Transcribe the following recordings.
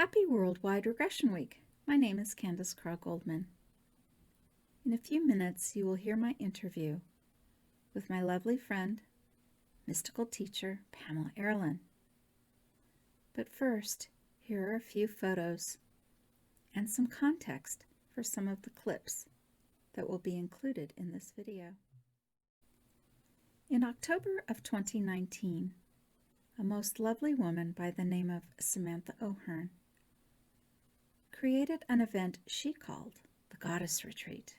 Happy Worldwide Regression Week. My name is Candace Goldman. In a few minutes, you will hear my interview with my lovely friend, mystical teacher, Pamela Aaralyn. But first, here are a few photos and some context for some of the clips that will be included in this video. In October of 2019, a most lovely woman by the name of Pamela Aaralyn created an event she called the Goddess Retreat.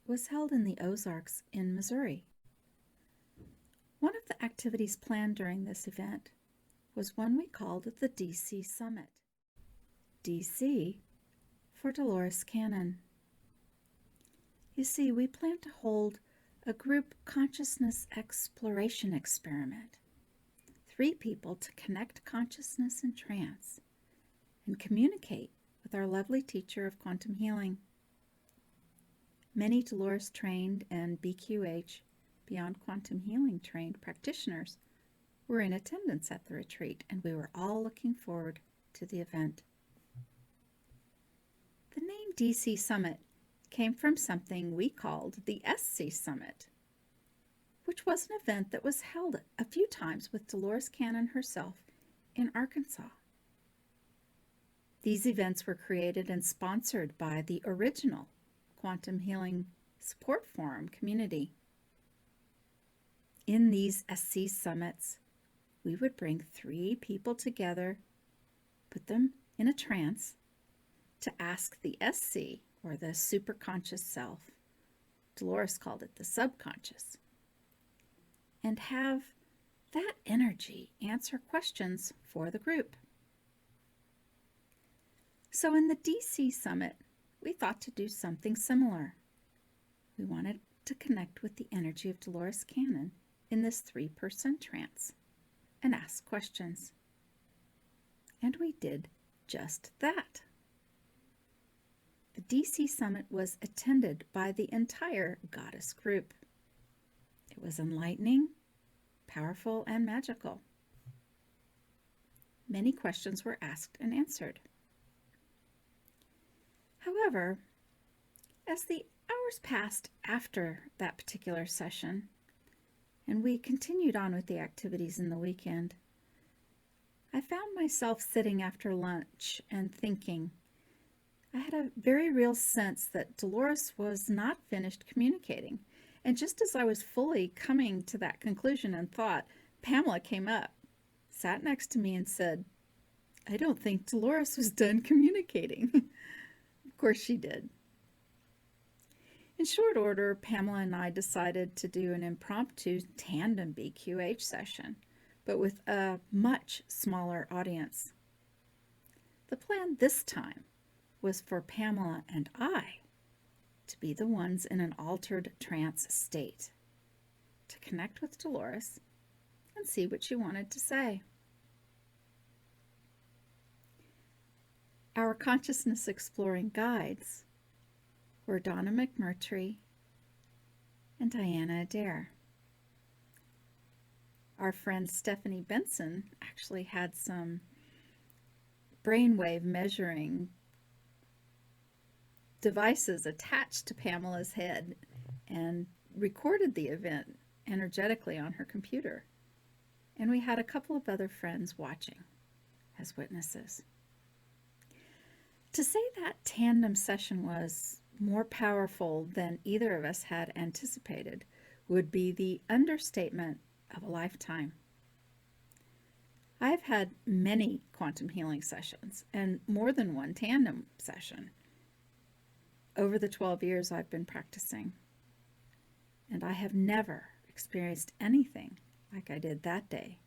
It was held in the Ozarks in Missouri. One of the activities planned during this event was one we called the DC Summit. DC for Dolores Cannon. You see, we plan to hold a group consciousness exploration experiment. 3 people to connect consciousness in trance and communicate with our lovely teacher of quantum healing. Many Dolores trained and BQH, Beyond Quantum Healing trained practitioners were in attendance at the retreat, and we were all looking forward to the event. The name DC Summit came from something we called the SC Summit, which was an event that was held a few times with Dolores Cannon herself in Arkansas. These events were created and sponsored by the original Quantum Healing Support Forum community. In these SC Summits, we would bring 3 people together, put them in a trance, to ask the SC, or the superconscious self, Dolores called it the subconscious, and have that energy answer questions for the group. So in the DC Summit, we thought to do something similar. We wanted to connect with the energy of Dolores Cannon in this 3-person trance and ask questions. And we did just that. The DC Summit was attended by the entire Goddess group. It was enlightening, powerful, and magical. Many questions were asked and answered. However, as the hours passed after that particular session, and we continued on with the activities in the weekend, I found myself sitting after lunch and thinking. I had a very real sense that Dolores was not finished communicating. And just as I was fully coming to that conclusion and thought, Pamela came up, sat next to me and said, "I don't think Dolores was done communicating." Of course she did. In short order, Pamela and I decided to do an impromptu tandem BQH session, but with a much smaller audience. The plan this time was for Pamela and I to be the ones in an altered trance state, to connect with Dolores and see what she wanted to say. Our consciousness exploring guides were Donna McMurtry and Diana Adair. Our friend Stephanie Benson actually had some brainwave measuring devices attached to Pamela's head and recorded the event energetically on her computer. And we had a couple of other friends watching as witnesses. To say that tandem session was more powerful than either of us had anticipated would be the understatement of a lifetime. I've had many quantum healing sessions and more than one tandem session over the 12 years I've been practicing, and I have never experienced anything like I did that day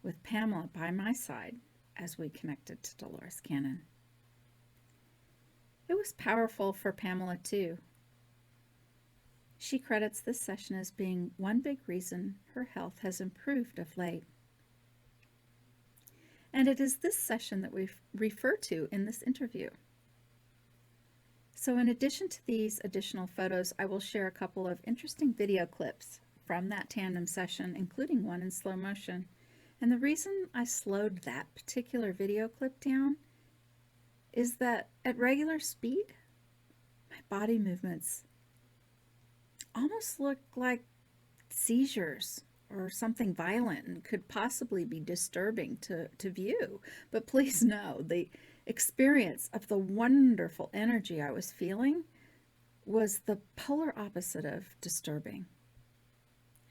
with Pamela by my side as we connected to Dolores Cannon. It was powerful for Pamela too. She credits this session as being one big reason her health has improved of late. And it is this session that we refer to in this interview. So in addition to these additional photos, I will share a couple of interesting video clips from that tandem session, including one in slow motion, And the reason I slowed that particular video clip down is that at regular speed, my body movements almost look like seizures or something violent and could possibly be disturbing to view. But please know, the experience of the wonderful energy I was feeling was the polar opposite of disturbing.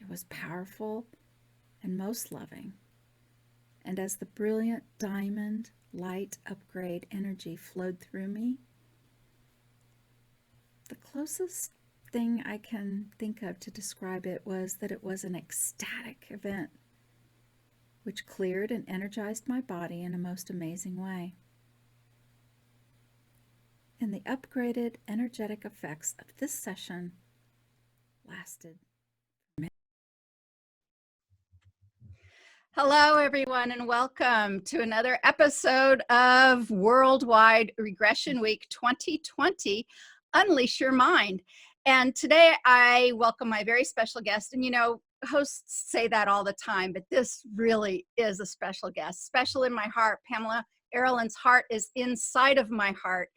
It was powerful and most loving. And as the brilliant diamond light upgrade energy flowed through me, the closest thing I can think of to describe it was that it was an ecstatic event, which cleared and energized my body in a most amazing way. And the upgraded energetic effects of this session lasted. Hello, everyone, and welcome to another episode of Worldwide Regression Week 2020, Unleash Your Mind. And today I welcome my very special guest. And you know, hosts say that all the time, but this really is a special guest. Special in my heart. Pamela Aaralyn's heart is inside of my heart.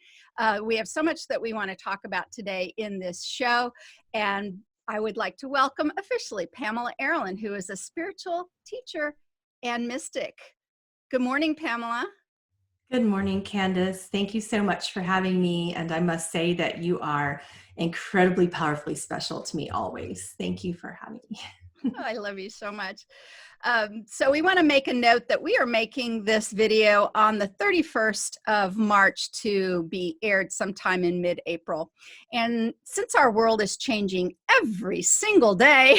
We have so much that we want to talk about today in this show. And I would like to welcome officially Pamela Aaralyn, who is a spiritual teacher and mystic. Good morning, Pamela. Good morning, Candace. Thank you so much for having me. And I must say that you are incredibly powerfully special to me always. Thank you for having me. Oh, I love you so much. So we want to make a note that we are making this video on the 31st of March to be aired sometime in mid-April. And since our world is changing every single day,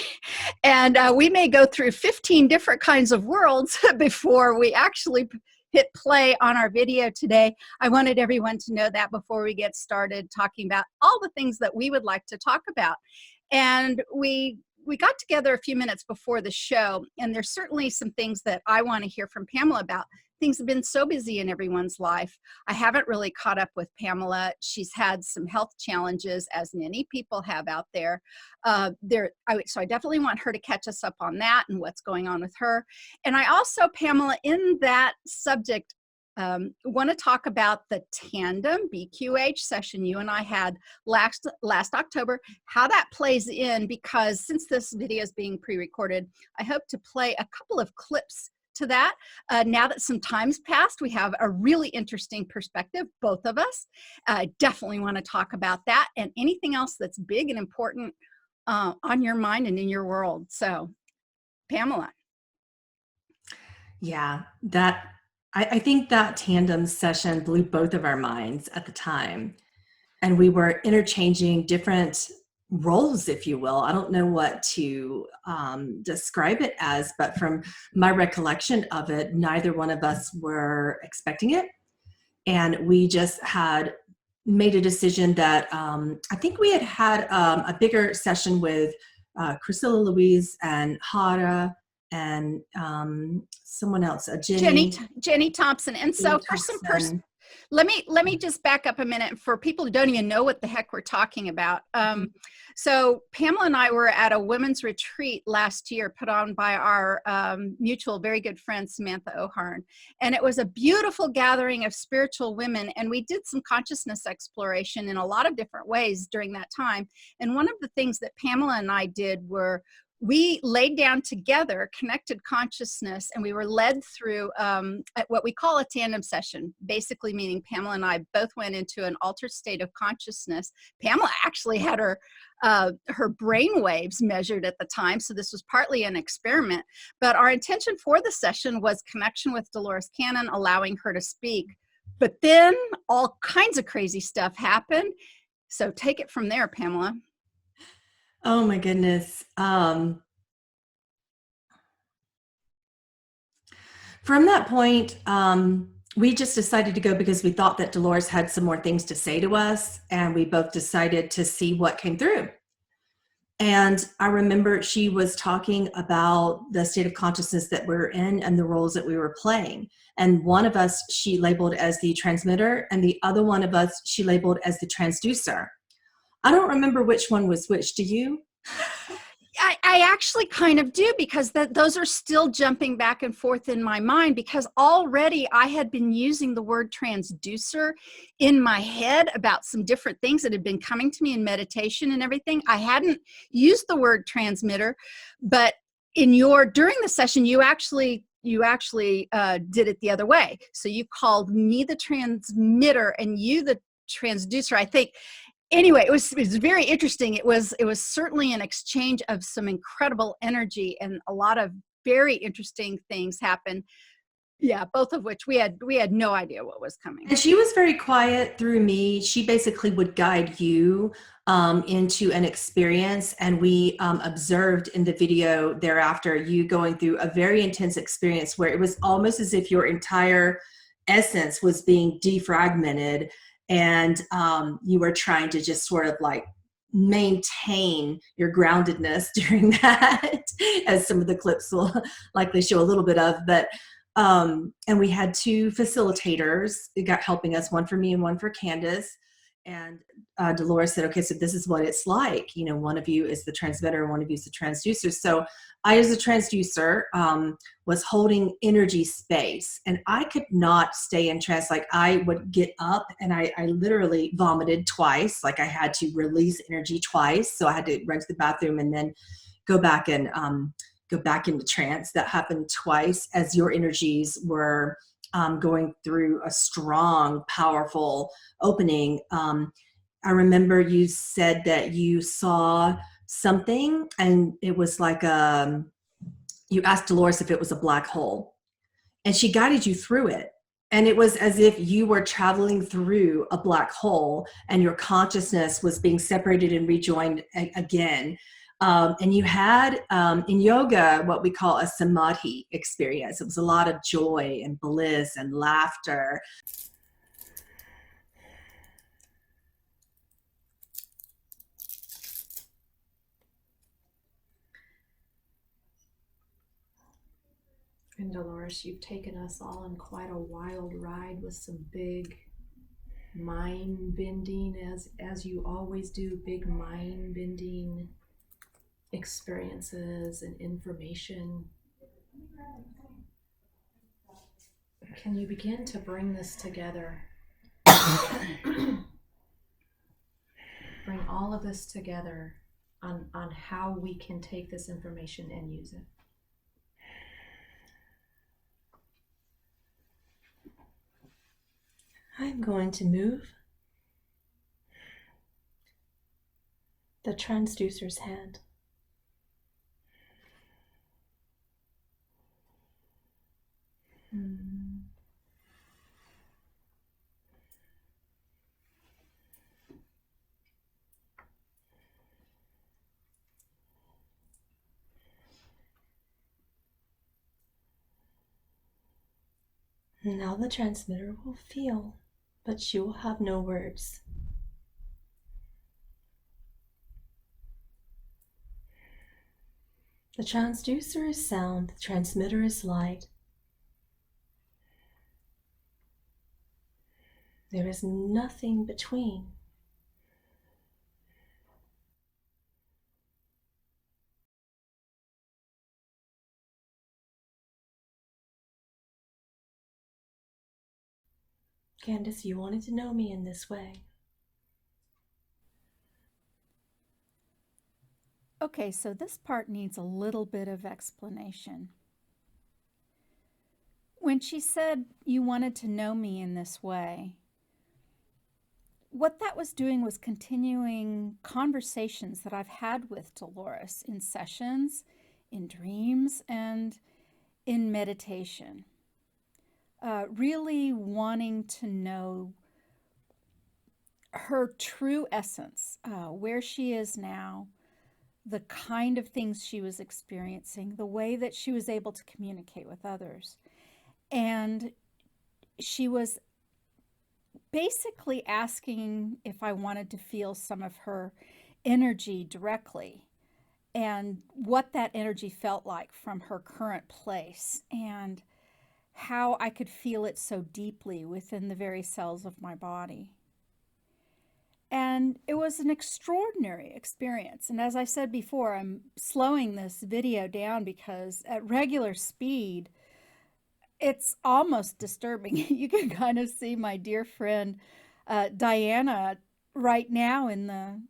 and we may go through 15 different kinds of worlds before we actually hit play on our video today, I wanted everyone to know that before we get started talking about all the things that we would like to talk about. And we got together a few minutes before the show, and there's certainly some things that I want to hear from Pamela about. Things have been so busy in everyone's life. I haven't really caught up with Pamela. She's had some health challenges, as many people have out there. So I definitely want her to catch us up on that and what's going on with her. And I also, Pamela, in that subject, want to talk about the tandem BQH session you and I had last October, how that plays in, because since this video is being pre-recorded, I hope to play a couple of clips to that. Now that some time's passed, we have a really interesting perspective, both of us. I definitely want to talk about that and anything else that's big and important on your mind and in your world. So, Pamela. Yeah, I think that tandem session blew both of our minds at the time. And we were interchanging different roles, if you will. I don't know what to describe it as, but from my recollection of it, neither one of us were expecting it. And we just had made a decision that I think we had a bigger session with Priscilla Louise and Hara and someone else, Jenny Thompson. And so for some person, let me just back up a minute for people who don't even know what the heck we're talking about. So Pamela and I were at a women's retreat last year put on by our mutual very good friend Samantha O'Harn, and it was a beautiful gathering of spiritual women, and we did some consciousness exploration in a lot of different ways during that time. And one of the things that Pamela and I did were we laid down together connected consciousness, and we were led through what we call a tandem session, basically meaning Pamela and I both went into an altered state of consciousness. Pamela actually had her brain waves measured at the time, so this was partly an experiment, but our intention for the session was connection with Dolores Cannon, allowing her to speak. But then all kinds of crazy stuff happened. So take it from there, Pamela. Oh my goodness. From that point, we just decided to go because we thought that Dolores had some more things to say to us, and we both decided to see what came through. And I remember she was talking about the state of consciousness that we're in and the roles that we were playing. And one of us she labeled as the transmitter, and the other one of us she labeled as the transducer. I don't remember which one was which. Do you? I actually kind of do, because those are still jumping back and forth in my mind, because already I had been using the word transducer in my head about some different things that had been coming to me in meditation and everything. I hadn't used the word transmitter, but during the session, you actually did it the other way. So you called me the transmitter and you the transducer, I think. Anyway, it was very interesting. It was certainly an exchange of some incredible energy, and a lot of very interesting things happened. Yeah, both of which we had no idea what was coming. And she was very quiet through me. She basically would guide you into an experience. And we observed in the video thereafter you going through a very intense experience where it was almost as if your entire essence was being defragmented, and you were trying to just sort of like maintain your groundedness during that, as some of the clips will likely show a little bit of. But and we had two facilitators that got helping us, one for me and one for Candace. And Dolores said, okay, so this is what it's like. You know, one of you is the transmitter and one of you is the transducer. So I, as a transducer, was holding energy space, and I could not stay in trance. Like, I would get up and I literally vomited twice. Like, I had to release energy twice. So I had to run to the bathroom and then go back into trance. That happened twice as your energies were going through a strong, powerful opening. I remember you said that you saw something, and it was like you asked Dolores if it was a black hole, and she guided you through it. And it was as if you were traveling through a black hole and your consciousness was being separated and rejoined again. And you had in yoga what we call a samadhi experience. It was a lot of joy and bliss and laughter. And Dolores, you've taken us all on quite a wild ride with some big mind bending, as you always do, big mind bending experiences and information. Can you begin to bring this together? Bring all of this together on how we can take this information and use it. I'm going to move the transducer's hand. Now the transmitter will feel, but she will have no words. The transducer is sound, the transmitter is light. There is nothing between. Candace, you wanted to know me in this way. Okay, so this part needs a little bit of explanation. When she said you wanted to know me in this way, what that was doing was continuing conversations that I've had with Dolores in sessions, in dreams, and in meditation. Really wanting to know her true essence, where she is now, the kind of things she was experiencing, the way that she was able to communicate with others. And she was basically asking if I wanted to feel some of her energy directly and what that energy felt like from her current place and how I could feel it so deeply within the very cells of my body. And it was an extraordinary experience. And as I said before, I'm slowing this video down because at regular speed, it's almost disturbing. You can kind of see my dear friend Diana right now in the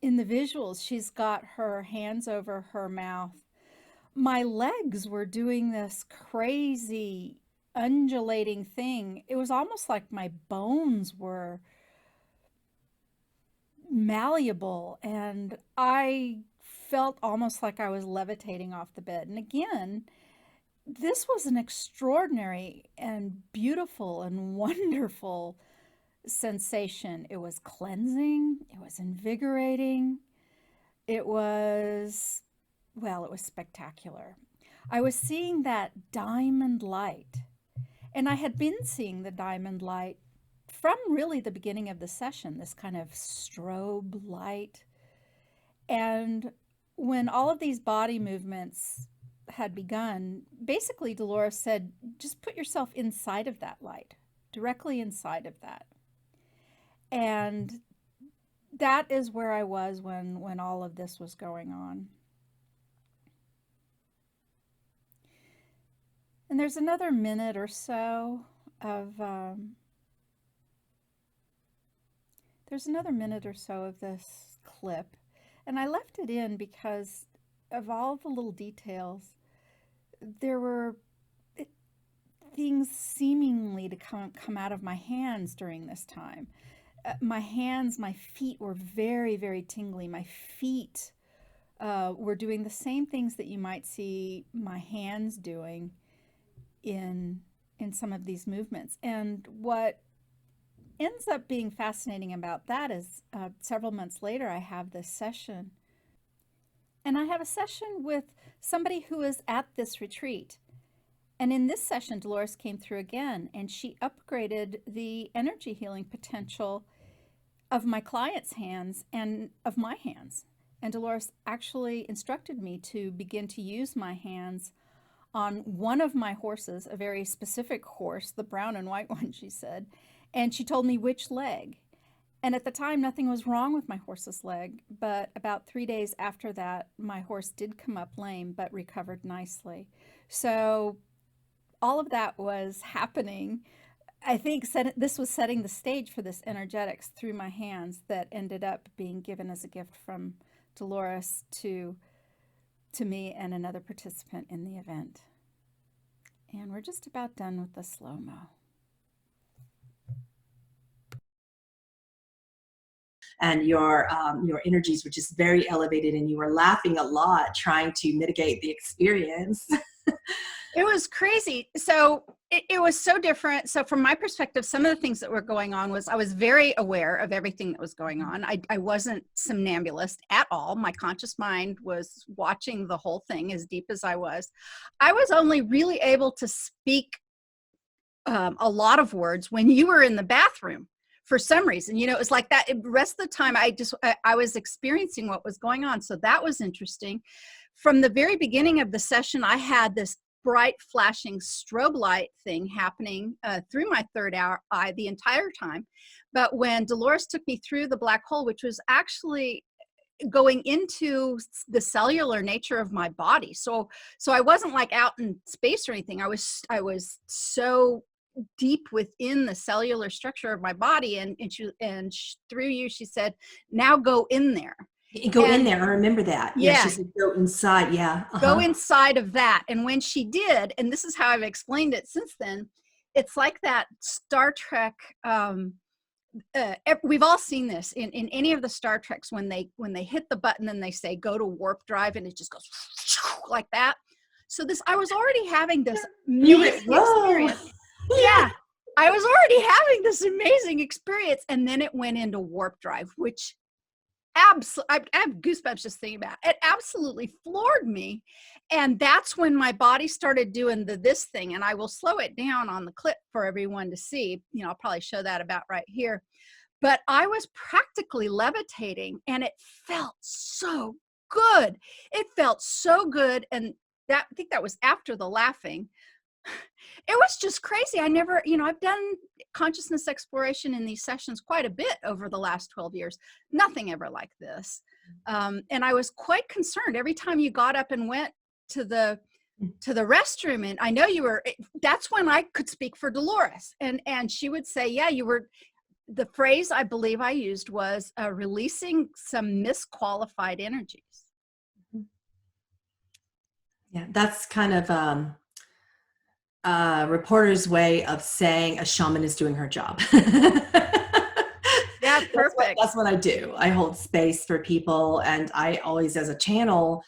visuals. She's got her hands over her mouth. My legs were doing this crazy undulating thing. It was almost like my bones were malleable, and I felt almost like I was levitating off the bed. And again, this was an extraordinary and beautiful and wonderful sensation. It was cleansing, it was invigorating, it was, well, it was spectacular. I was seeing that diamond light, and I had been seeing the diamond light from really the beginning of the session, this kind of strobe light. And when all of these body movements had begun, basically Dolores said, just put yourself inside of that light, directly inside of that. And that is where I was when all of this was going on. And there's another minute or so of this clip, and I left it in because of all the little details. There were things seemingly to come out of my hands during this time. My hands, my feet were very, very tingly. My feet were doing the same things that you might see my hands doing in some of these movements. And what ends up being fascinating about that is several months later, I have this session. And I have a session with somebody who is at this retreat. And in this session, Dolores came through again, and she upgraded the energy healing potential of my client's hands and of my hands. And Dolores actually instructed me to begin to use my hands on one of my horses, a very specific horse, the brown and white one, she said. And she told me which leg. And at the time, nothing was wrong with my horse's leg. But about 3 days after that, my horse did come up lame, but recovered nicely. So all of that was happening. I think this was setting the stage for this energetics through my hands that ended up being given as a gift from Dolores to me and another participant in the event. And we're just about done with the slow-mo. And your energies were just very elevated, and you were laughing a lot, trying to mitigate the experience. It was crazy. So it was so different. So from my perspective, some of the things that were going on was I was very aware of everything that was going on. I wasn't somnambulist at all. My conscious mind was watching the whole thing as deep as I was. I was only really able to speak a lot of words when you were in the bathroom. For some reason, it was like that. The rest of the time, I was experiencing what was going on. So that was interesting. From the very beginning of the session, I had this bright flashing strobe light thing happening through my third eye the entire time. But when Dolores took me through the black hole, which was actually going into the cellular nature of my body. So I wasn't like out in space or anything. I was so deep within the cellular structure of my body, and through you, she said, now go in there. Go in there. I remember that. Yeah. She said, go inside. Yeah. Go inside of that. And when she did, and this is how I've explained it since then, it's like that Star Trek. We've all seen this in any of the Star Treks when they hit the button and they say go to warp drive, and it just goes like that. So I was already having this amazing experience. Yeah, I was already having this amazing experience, and then it went into warp drive, which I have goosebumps just thinking about it. It absolutely floored me. And that's when my body started doing this thing, and I will slow it down on the clip for everyone to see. I'll probably show that about right here. But I was practically levitating, and it felt so good. It felt so good. And I think that was after the laughing. it was just crazy. I never, I've done consciousness exploration in these sessions quite a bit over the last 12 years. Nothing ever like this. And I was quite concerned every time you got up and went to the restroom. And I know that's when I could speak for Dolores. And she would say, yeah, the phrase I believe I used was releasing some misqualified energies. Yeah, that's kind of a reporter's way of saying a shaman is doing her job. Yeah, perfect. That's what I do. I hold space for people, and I always, as a channel,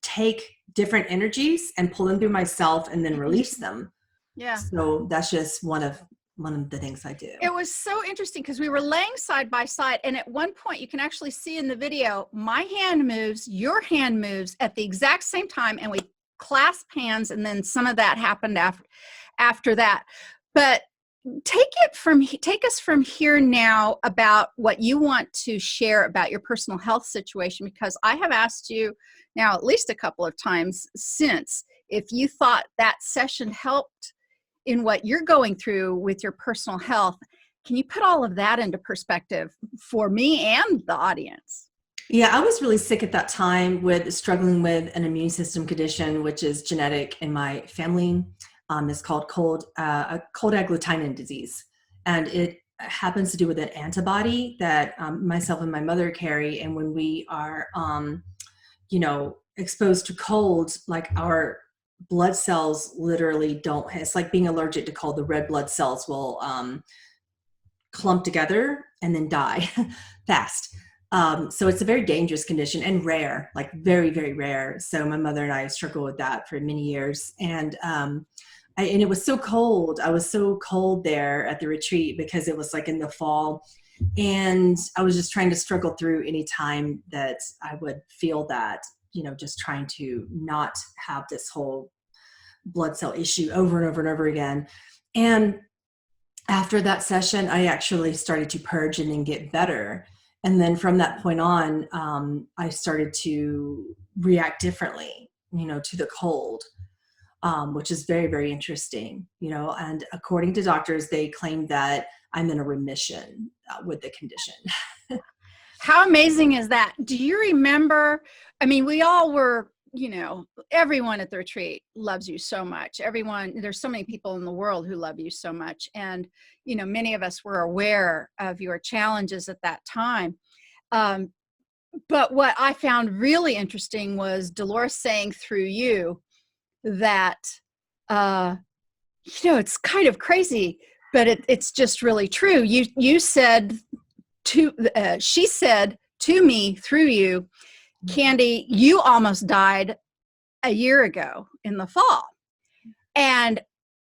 take different energies and pull them through myself and then release them. Yeah. So that's just one of the things I do. It was so interesting because we were laying side by side, and at one point you can actually see in the video, my hand moves, your hand moves at the exact same time, and we clasp hands, and then some of that happened after that. But take us from here now about what you want to share about your personal health situation, because I have asked you now at least a couple of times since if you thought that session helped in what you're going through with your personal health. Can you put all of that into perspective for me and the audience? Yeah, I was really sick at that time struggling with an immune system condition, which is genetic in my family. It's called cold agglutinin disease. And it happens to do with an antibody that myself and my mother carry. And when we are, exposed to cold, like our blood cells literally it's like being allergic to cold. The red blood cells will clump together and then die fast. So it's a very dangerous condition and rare, like very, very rare. So my mother and I struggled with that for many years. And it was so cold. I was so cold there at the retreat because it was like in the fall. And I was just trying to struggle through any time that I would feel that, just trying to not have this whole blood cell issue over and over and over again. And after that session, I actually started to purge and then get better. And then from that point on, I started to react differently, to the cold, which is very, very interesting, and according to doctors, they claim that I'm in a remission with the condition. How amazing is that? Do you remember, we all were, everyone at the retreat loves you so much. There's so many people in the world who love you so much. And, many of us were aware of your challenges at that time. But what I found really interesting was Dolores saying through you that, it's kind of crazy, but it's just really true. You said she said to me through you, Candy, you almost died a year ago in the fall. And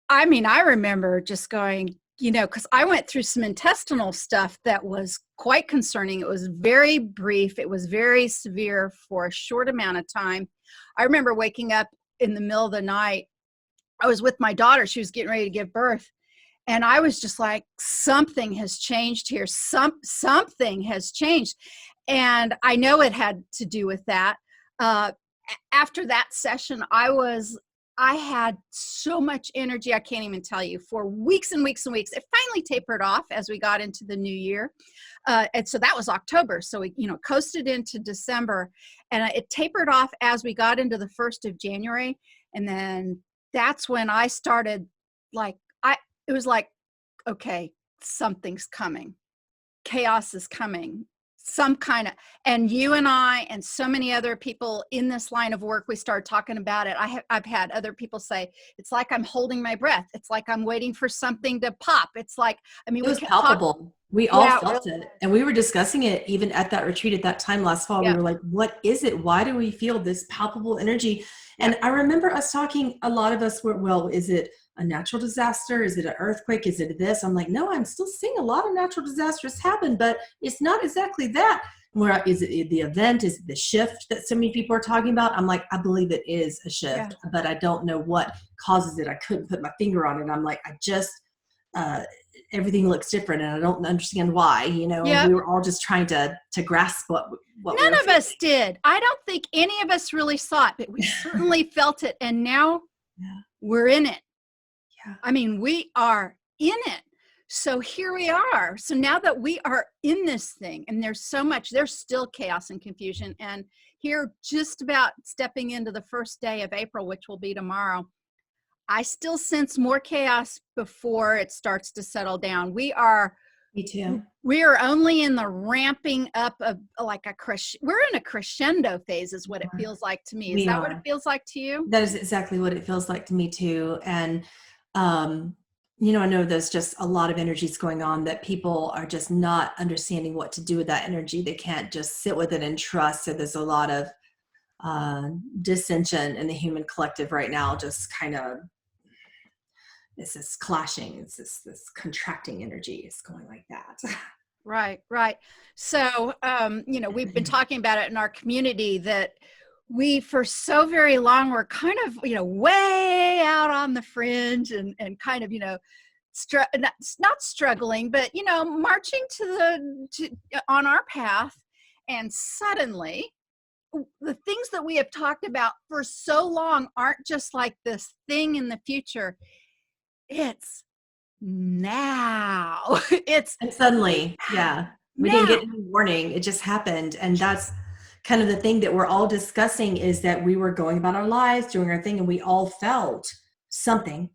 I remember just going, because I went through some intestinal stuff that was quite concerning. It was very brief. It was very severe for a short amount of time. I remember waking up in the middle of the night. I was with my daughter. She was getting ready to give birth. And I was just like, something has changed here. Something has changed. And I know it had to do with that. After that session, I had so much energy, I can't even tell you, for weeks and weeks and weeks. It finally tapered off as we got into the new year. And so that was October. So we, coasted into December, and it tapered off as we got into the 1st of January. And then that's when I started, it was like, okay, something's coming. Chaos is coming. And you and I and so many other people in this line of work, we started talking about it. I've had other people say, it's like I'm holding my breath. It's like I'm waiting for something to pop. It's like, it was palpable. We all felt it. And we were discussing it even at that retreat at that time last fall. Yeah. We were like, what is it? Why do we feel this palpable energy? And I remember us talking, a lot of us were, well, is it a natural disaster? Is it an earthquake? Is it this? I'm like, no, I'm still seeing a lot of natural disasters happen, but it's not exactly that. Where is it the event? Is it the shift that so many people are talking about? I'm like, I believe it is a shift, but I don't know what causes it. I couldn't put my finger on it. I'm like, everything looks different and I don't understand why, and we were all just trying to grasp what none of us did. I don't think any of us really saw it, but we certainly felt it. And now Yeah. we're in it. Yeah. I mean, we are in it. So here we are. So now that we are in this thing, and there's still chaos and confusion. And here, just about stepping into the first day of April, which will be tomorrow, I still sense more chaos before it starts to settle down. Me too. We are only in the ramping up of we're in a crescendo phase is what it feels like to me. Is that what it feels like to you? That is exactly what it feels like to me too. And, I know there's just a lot of energies going on that people are just not understanding what to do with that energy. They can't just sit with it and trust. So there's a lot of dissension in the human collective right now, just kind of, this is clashing. It's this contracting energy is going like that. Right. So, we've been talking about it in our community that we, for so very long, were kind of, way out on the fringe and kind of, not struggling, but, marching on our path. And suddenly the things that we have talked about for so long aren't just like this thing in the future. It's now. And suddenly, yeah, we didn't get any warning. It just happened. And that's kind of the thing that we're all discussing, is that we were going about our lives, doing our thing, and we all felt something,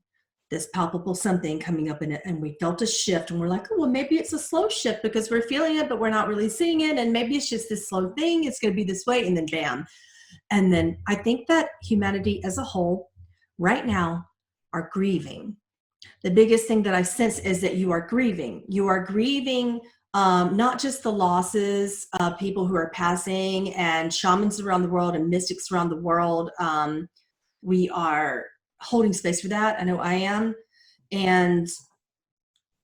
this palpable something coming up in it. And we felt a shift, and we're like, oh, well, maybe it's a slow shift because we're feeling it, but we're not really seeing it. And maybe it's just this slow thing. It's going to be this way. And then bam. And then I think that humanity as a whole right now are grieving. The biggest thing that I sense is that you are grieving. You are grieving not just the losses of people who are passing and shamans around the world and mystics around the world. We are holding space for that. I know I am. And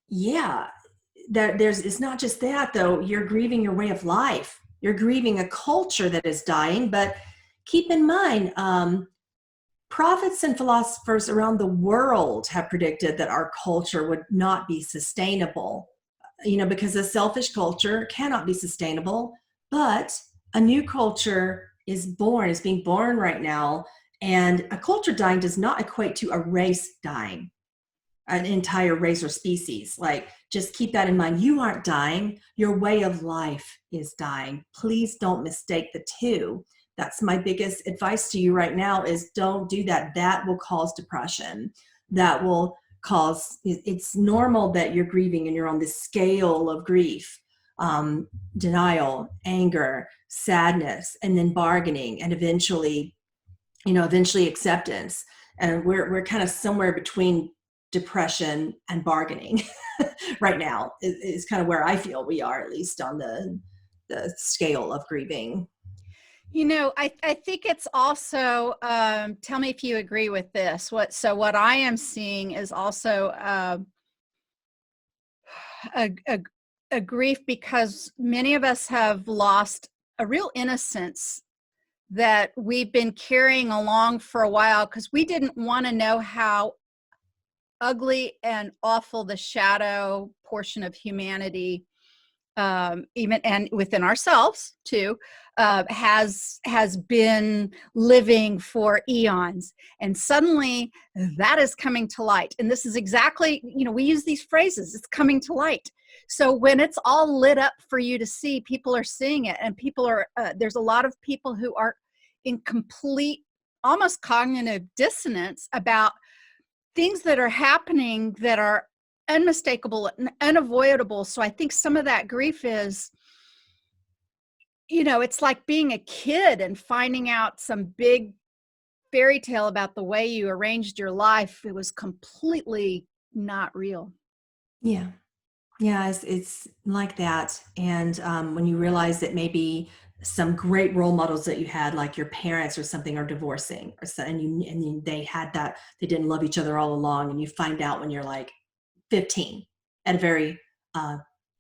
yeah, it's not just that though. You're grieving your way of life. You're grieving a culture that is dying. But keep in mind, prophets and philosophers around the world have predicted that our culture would not be sustainable, because a selfish culture cannot be sustainable. But a new culture is being born right now. And a culture dying does not equate to a race dying, an entire race or species. Like, just keep that in mind. You aren't dying. Your way of life is dying. Please don't mistake the two. That's my biggest advice to you right now, is don't do that. That will cause depression. That will cause, it's normal that you're grieving and you're on this scale of grief, denial, anger, sadness, and then bargaining, and eventually acceptance. And we're kind of somewhere between depression and bargaining right now is kind of where I feel we are, at least on the scale of grieving. I think it's also, tell me if you agree with this. What I am seeing is also a grief because many of us have lost a real innocence that we've been carrying along for a while because we didn't want to know how ugly and awful the shadow portion of humanity, even and within ourselves too, has been living for eons. And suddenly that is coming to light. And this is exactly, we use these phrases, it's coming to light. So when it's all lit up for you to see, people are seeing it, and people are, there's a lot of people who are in complete, almost cognitive dissonance about things that are happening that are unmistakable and unavoidable. So I think some of that grief is, it's like being a kid and finding out some big fairy tale about the way you arranged your life. It was completely not real. Yeah. Yeah, it's like that. And when you realize that maybe some great role models that you had, like your parents or something, are divorcing, or so, and they had that, they didn't love each other all along, and you find out when you're like 15 at a very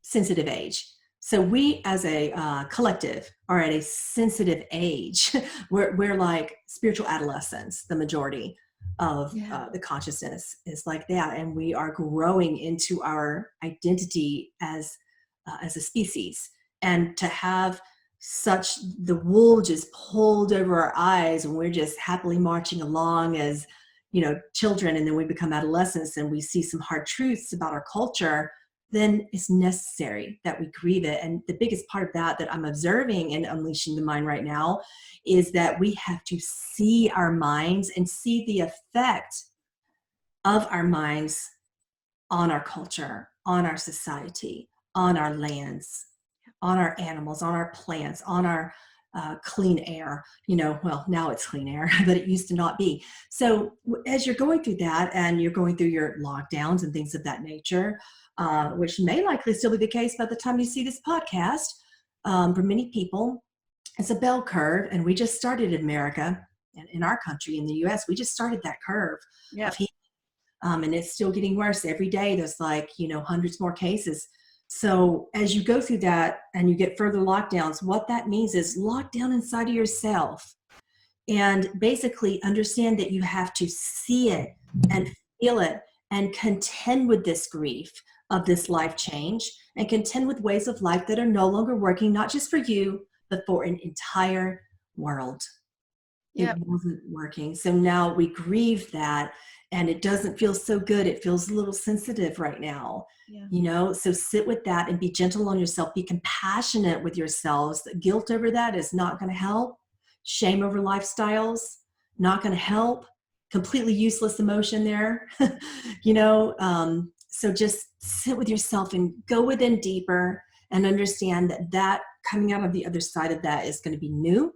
sensitive age. So we as a collective are at a sensitive age. We're like spiritual adolescents, the majority of the consciousness is like that, and we are growing into our identity as a species. And to have the wool just pulled over our eyes, and we're just happily marching along as children, and then we become adolescents and we see some hard truths about our culture, then it's necessary that we grieve it. And the biggest part of that I'm observing in Unleashing the Mind right now is that we have to see our minds and see the effect of our minds on our culture, on our society, on our lands, on our animals, on our plants, on our clean air. Well, now it's clean air, but it used to not be. So as you're going through that and you're going through your lockdowns and things of that nature, which may likely still be the case by the time you see this podcast, for many people, it's a bell curve. And we just started in America, and in our country, in the US, we just started that curve of healing. And it's still getting worse every day. There's hundreds more cases. So as you go through that and you get further lockdowns, what that means is lock down inside of yourself and basically understand that you have to see it and feel it and contend with this grief of this life change, and contend with ways of life that are no longer working, not just for you, but for an entire world. It wasn't working. So now we grieve that, and it doesn't feel so good. It feels a little sensitive right now. So sit with that and be gentle on yourself. Be compassionate with yourselves. Guilt over that is not going to help. Shame over lifestyles, not going to help. Completely useless emotion there. So just sit with yourself and go within deeper and understand that coming out of the other side of that is going to be new.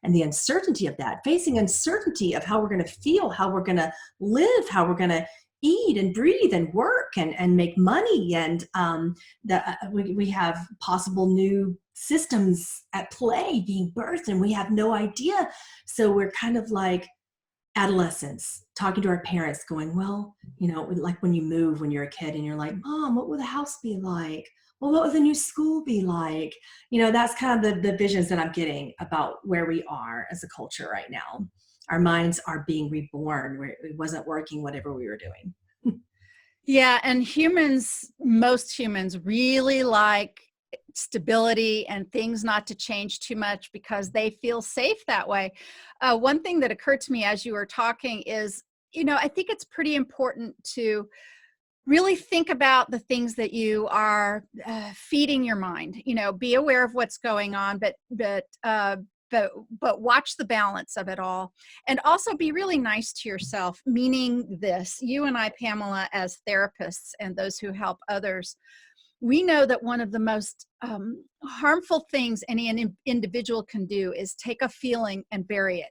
And the uncertainty of that, facing uncertainty of how we're going to feel, how we're going to live, how we're going to eat and breathe and work and make money. And we have possible new systems at play being birthed, and we have no idea. So we're kind of like adolescents talking to our parents going, well, like when you move when you're a kid and you're like, Mom, what will the house be like? Well, what will the new school be like? That's kind of the visions that I'm getting about where we are as a culture right now. Our minds are being reborn where it wasn't working, whatever we were doing. Yeah. And most humans really like stability and things not to change too much because they feel safe that way. One thing that occurred to me as you were talking is, I think it's pretty important to really think about the things that you are feeding your mind. Be aware of what's going on, but watch the balance of it all, and also be really nice to yourself. Meaning this: you and I, Pamela, as therapists and those who help others, we know that one of the most harmful things any individual can do is take a feeling and bury it.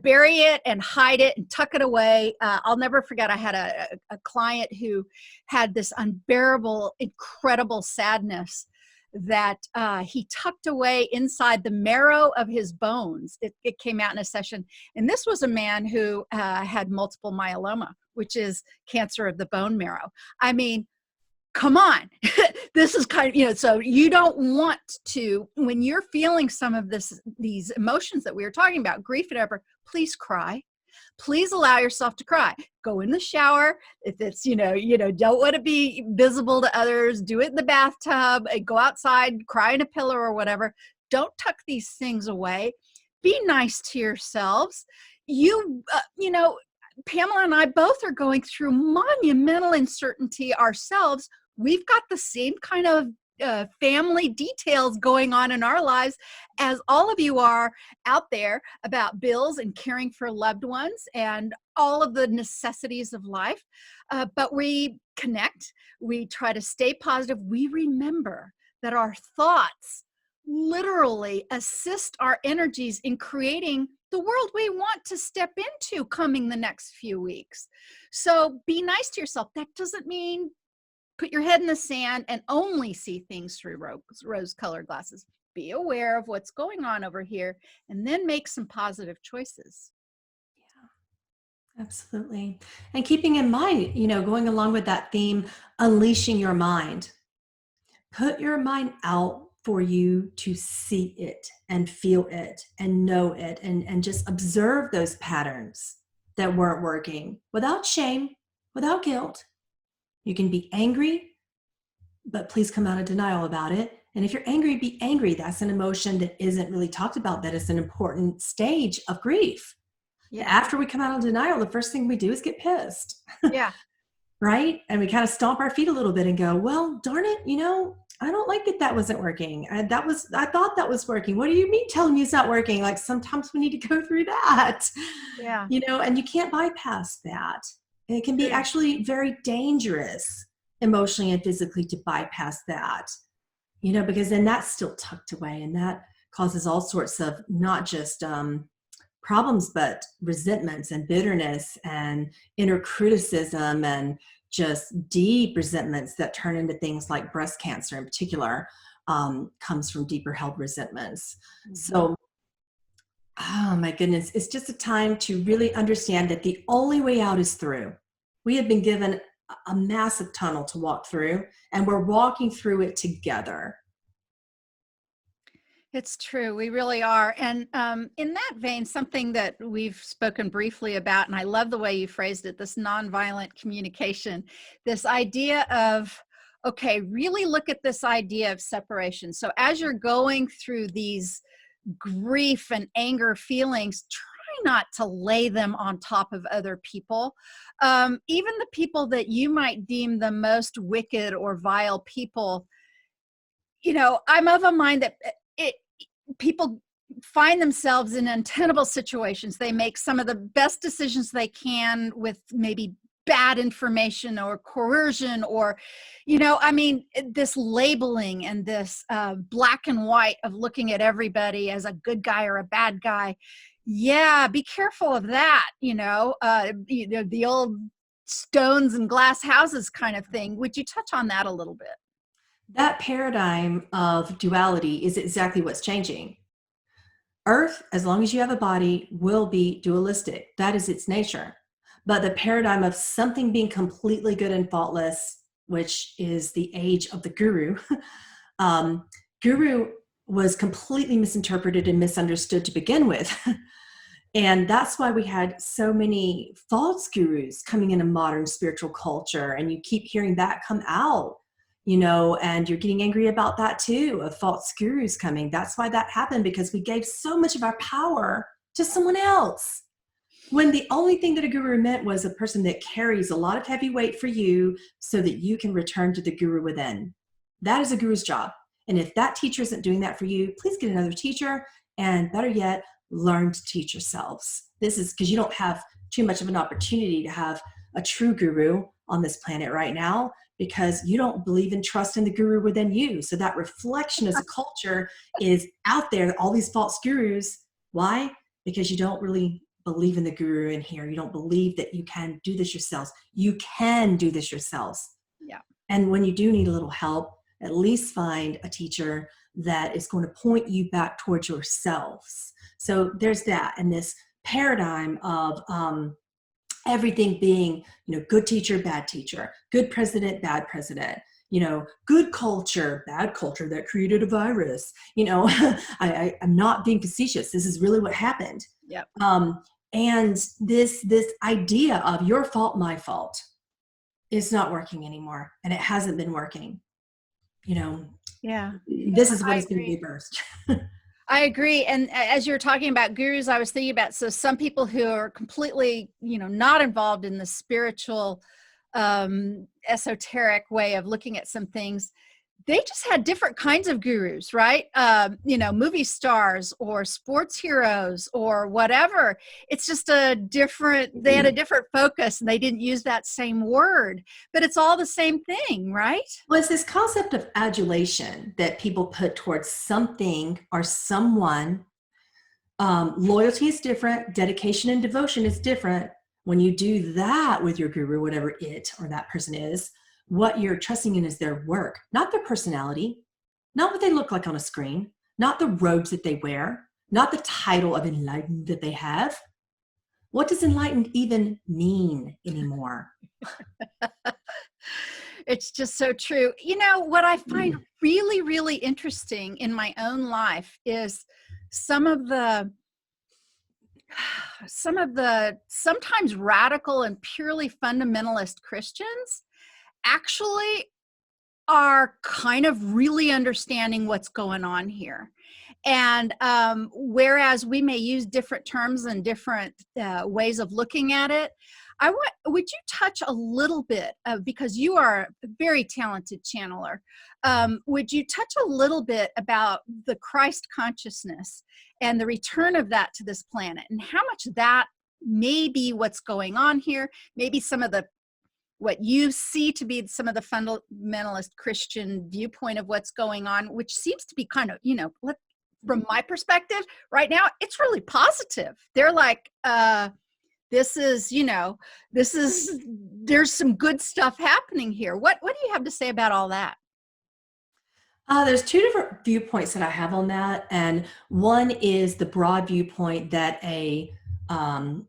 Bury it and hide it and tuck it away. I'll never forget, I had a client who had this unbearable, incredible sadness that he tucked away inside the marrow of his bones. It came out in a session. And this was a man who had multiple myeloma, which is cancer of the bone marrow. I mean, come on. This is kind of, so you don't want to, when you're feeling some of these emotions that we were talking about, grief and whatever, please cry. Please allow yourself to cry. Go in the shower. If it's, don't want to be visible to others, do it in the bathtub, go outside, cry in a pillow or whatever. Don't tuck these things away. Be nice to yourselves. Pamela and I both are going through monumental uncertainty ourselves. We've got the same kind of family details going on in our lives as all of you are out there about bills and caring for loved ones and all of the necessities of life. But we connect. We try to stay positive. We remember that our thoughts literally assist our energies in creating the world we want to step into coming the next few weeks. So be nice to yourself. That doesn't mean put your head in the sand and only see things through rose-colored glasses. Be aware of what's going on over here and then make some positive choices. Yeah, absolutely. And keeping in mind, going along with that theme, unleashing your mind. Put your mind out for you to see it and feel it and know it and just observe those patterns that weren't working without shame, without guilt. You can be angry, but please come out of denial about it. And if you're angry, be angry. That's an emotion that isn't really talked about. That is an important stage of grief. Yeah. After we come out of denial, the first thing we do is get pissed. Yeah. Right? And we kind of stomp our feet a little bit and go, well, darn it, I don't like that wasn't working. I thought that was working. What do you mean telling me it's not working? Like, sometimes we need to go through that, Yeah. and you can't bypass that. And it can be True. actually very dangerous emotionally and physically to bypass that, because then that's still tucked away, and that causes all sorts of not just problems, but resentments and bitterness and inner criticism and just deep resentments that turn into things like breast cancer in particular, comes from deeper held resentments. Mhm. So, oh my goodness, it's just a time to really understand that the only way out is through. We have been given a massive tunnel to walk through, and we're walking through it together. It's true. We really are. And in that vein, something that we've spoken briefly about, and I love the way you phrased it, this nonviolent communication, this idea of, okay, really look at this idea of separation. So as you're going through these grief and anger feelings, try not to lay them on top of other people. Even the people that you might deem the most wicked or vile people, I'm of a mind that people find themselves in untenable situations. They make some of the best decisions they can with maybe bad information or coercion or, this labeling and this black and white of looking at everybody as a good guy or a bad guy. Yeah, be careful of that, the old stones and glass houses kind of thing. Would you touch on that a little bit? That paradigm of duality is exactly what's changing. Earth, as long as you have a body, will be dualistic. That is its nature. But the paradigm of something being completely good and faultless, which is the age of the guru, guru was completely misinterpreted and misunderstood to begin with. And that's why we had so many false gurus coming into modern spiritual culture. And you keep hearing that come out, and you're getting angry about that too, of false gurus coming. That's why that happened, because we gave so much of our power to someone else. When the only thing that a guru meant was a person that carries a lot of heavy weight for you so that you can return to the guru within. That is a guru's job. And if that teacher isn't doing that for you, please get another teacher. And better yet, learn to teach yourselves. This is because you don't have too much of an opportunity to have a true guru on this planet right now, because you don't believe in trust in the guru within you. So that reflection as a culture is out there, all these false gurus. Why? Because you don't really believe in the guru in here. You don't believe that you can do this yourselves. You can do this yourselves. Yeah. And when you do need a little help, at least find a teacher that is going to point you back towards yourselves. So there's that. And this paradigm of everything being, good teacher, bad teacher, good president, bad president, good culture, bad culture that created a virus. I'm not being facetious. This is really what happened. Yep. And this idea of your fault, my fault, is not working anymore, and it hasn't been working. Yeah. This is what has been reversed. I agree. And as you were talking about gurus, I was thinking about, so some people who are completely, not involved in the spiritual, esoteric way of looking at some things, they just had different kinds of gurus, right? Movie stars or sports heroes or whatever. It's just they had a different focus, and they didn't use that same word, but it's all the same thing, right? Well, it's this concept of adulation that people put towards something or someone. Loyalty is different. Dedication and devotion is different. When you do that with your guru, whatever it or that person is, what you're trusting in is their work, not their personality, not what they look like on a screen, not the robes that they wear, not the title of enlightened that they have. What does enlightened even mean anymore? It's just so true. What I find really, really interesting in my own life is some of the sometimes radical and purely fundamentalist Christians actually are kind of really understanding what's going on here. And whereas we may use different terms and different ways of looking at it, would you touch a little bit because you are a very talented channeler, would you touch a little bit about the Christ consciousness and the return of that to this planet, and how much that may be what's going on here, maybe some of the what you see to be some of the fundamentalist Christian viewpoint of what's going on, which seems to be kind of, from my perspective right now, it's really positive. They're like, there's some good stuff happening here. What do you have to say about all that? There's two different viewpoints that I have on that. And one is the broad viewpoint that a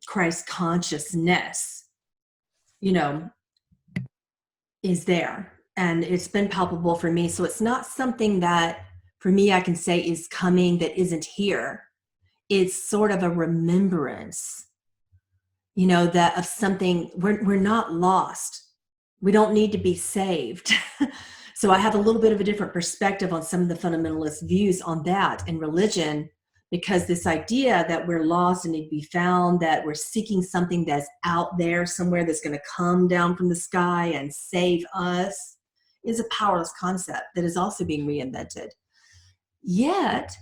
Christ consciousness, is there. And it's been palpable for me. So it's not something that, for me, I can say is coming that isn't here. It's sort of a remembrance, that of something. We're not lost. We don't need to be saved. So I have a little bit of a different perspective on some of the fundamentalist views on that in religion, because this idea that we're lost and need to be found, that we're seeking something that's out there somewhere that's going to come down from the sky and save us, is a powerless concept that is also being reinvented. Yet,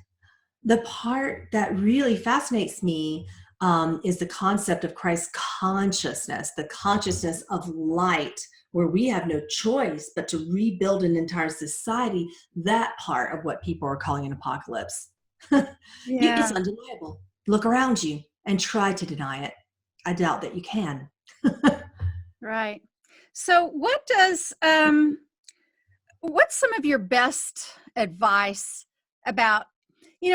the part that really fascinates me is the concept of Christ consciousness, the consciousness of light, where we have no choice but to rebuild an entire society. That part of what people are calling an apocalypse. Yeah. It's undeniable. Look around you and try to deny it. I doubt that you can. Right. So what's some of your best advice about,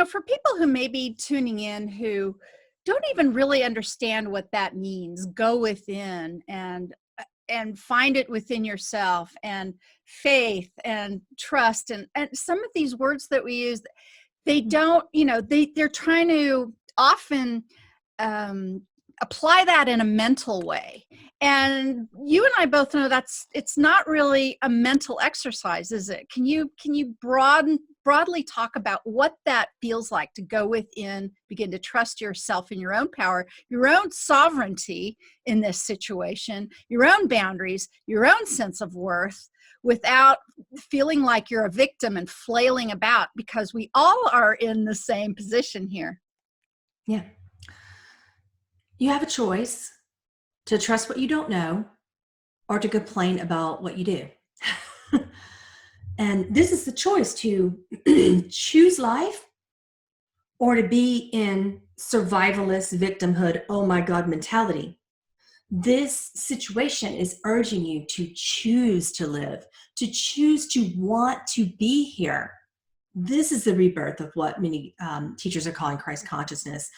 for people who may be tuning in who don't even really understand what that means, go within and find it within yourself, and faith and trust and some of these words that we use, they don't, they're trying to often apply that in a mental way. And you and I both know it's not really a mental exercise, is it? Can you broadly talk about what that feels like to go within, begin to trust yourself in your own power, your own sovereignty in this situation, your own boundaries, your own sense of worth, without feeling like you're a victim and flailing about, because we all are in the same position here. Yeah. You have a choice to trust what you don't know or to complain about what you do. And this is the choice to choose life or to be in survivalist victimhood, oh my God mentality. This situation is urging you to choose to live, to choose to want to be here. This is the rebirth of what many teachers are calling Christ consciousness,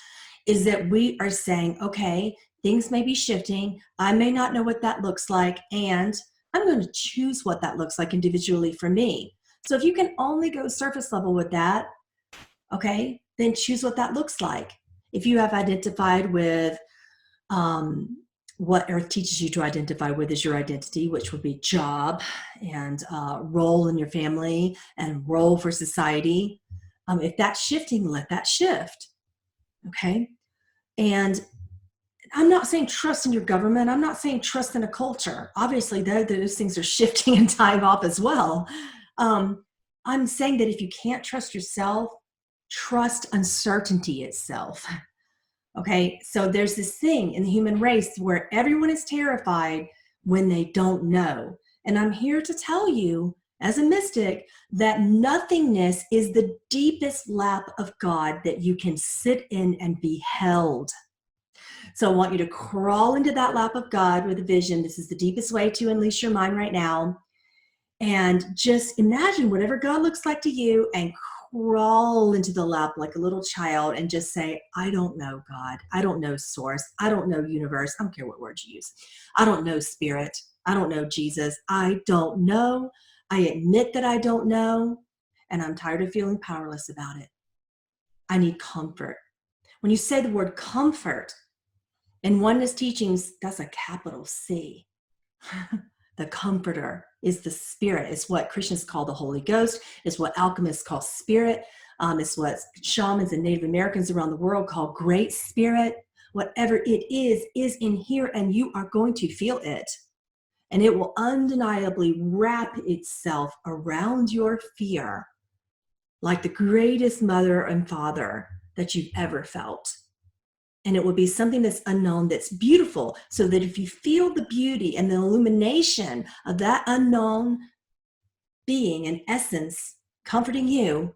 is that we are saying, okay, things may be shifting. I may not know what that looks like, and I'm going to choose what that looks like individually for me. So if you can only go surface level with that, okay, then choose what that looks like. If you have identified with what Earth teaches you to identify with as your identity, which would be job and role in your family and role for society, if that's shifting, let that shift. Okay. And I'm not saying trust in your government. I'm not saying trust in a culture. Obviously, those things are shifting and dying off as well. I'm saying that if you can't trust yourself, trust uncertainty itself. Okay, so there's this thing in the human race where everyone is terrified when they don't know. And I'm here to tell you, as a mystic, that nothingness is the deepest lap of God that you can sit in and be held. So I want you to crawl into that lap of God with a vision. This is the deepest way to unleash your mind right now. And just imagine whatever God looks like to you and crawl into the lap like a little child and just say, I don't know God. I don't know source. I don't know universe. I don't care what words you use. I don't know spirit. I don't know Jesus. I don't know. I admit that I don't know. And I'm tired of feeling powerless about it. I need comfort. When you say the word comfort, in oneness teachings, that's a capital C. The comforter is the spirit. It's what Christians call the Holy Ghost. It's what alchemists call spirit. It's what shamans and Native Americans around the world call Great Spirit. Whatever it is in here, and you are going to feel it. And it will undeniably wrap itself around your fear like the greatest mother and father that you've ever felt. And it will be something that's unknown, that's beautiful, so that if you feel the beauty and the illumination of that unknown being and essence comforting you,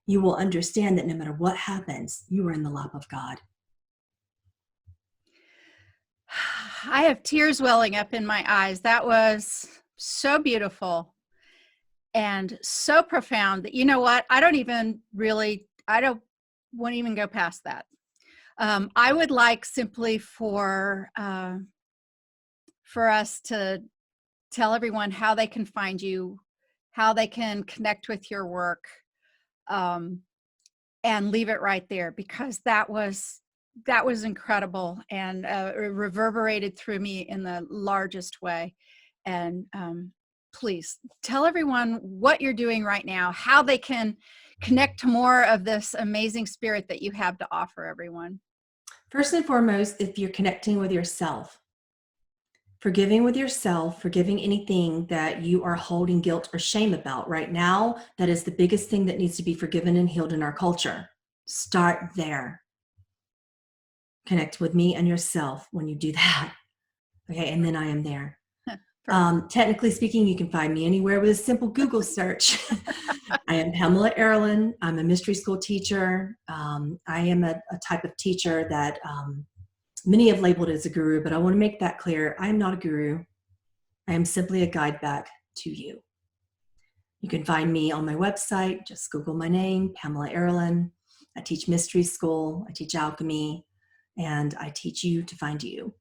you will understand that no matter what happens, you are in the lap of God. I have tears welling up in my eyes. That was so beautiful and so profound that, you know what? I won't even go past that. I would like simply for us to tell everyone how they can find you, how they can connect with your work, and leave it right there, because that was incredible and reverberated through me in the largest way. And please tell everyone what you're doing right now, how they can connect to more of this amazing spirit that you have to offer everyone. First and foremost, if you're connecting with yourself, forgiving with yourself, forgiving anything that you are holding guilt or shame about right now, that is the biggest thing that needs to be forgiven and healed in our culture. Start there. Connect with me and yourself when you do that. Okay, and then I am there. Technically speaking, you can find me anywhere with a simple Google search. I am Pamela Aaralyn. I'm a mystery school teacher. I am a type of teacher that many have labeled as a guru, but I want to make that clear. I am not a guru. I am simply a guide back to you. You can find me on my website. Just Google my name, Pamela Aaralyn. I teach mystery school. I teach alchemy. And I teach you to find you.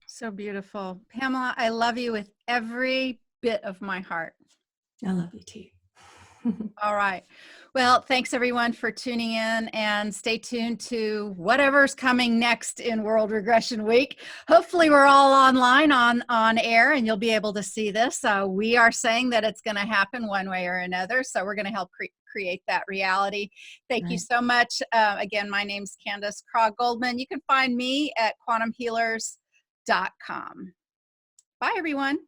So beautiful. Pamela, I love you with every bit of my heart. I love you too. All right. Well, thanks everyone for tuning in, and stay tuned to whatever's coming next in World Regression Week. Hopefully we're all online on air and you'll be able to see this. We are saying that it's going to happen one way or another. So we're going to help create that reality. Thank you so much. Again, my name's Candace Krog-Goldman. You can find me at quantumhealers.com. Bye everyone.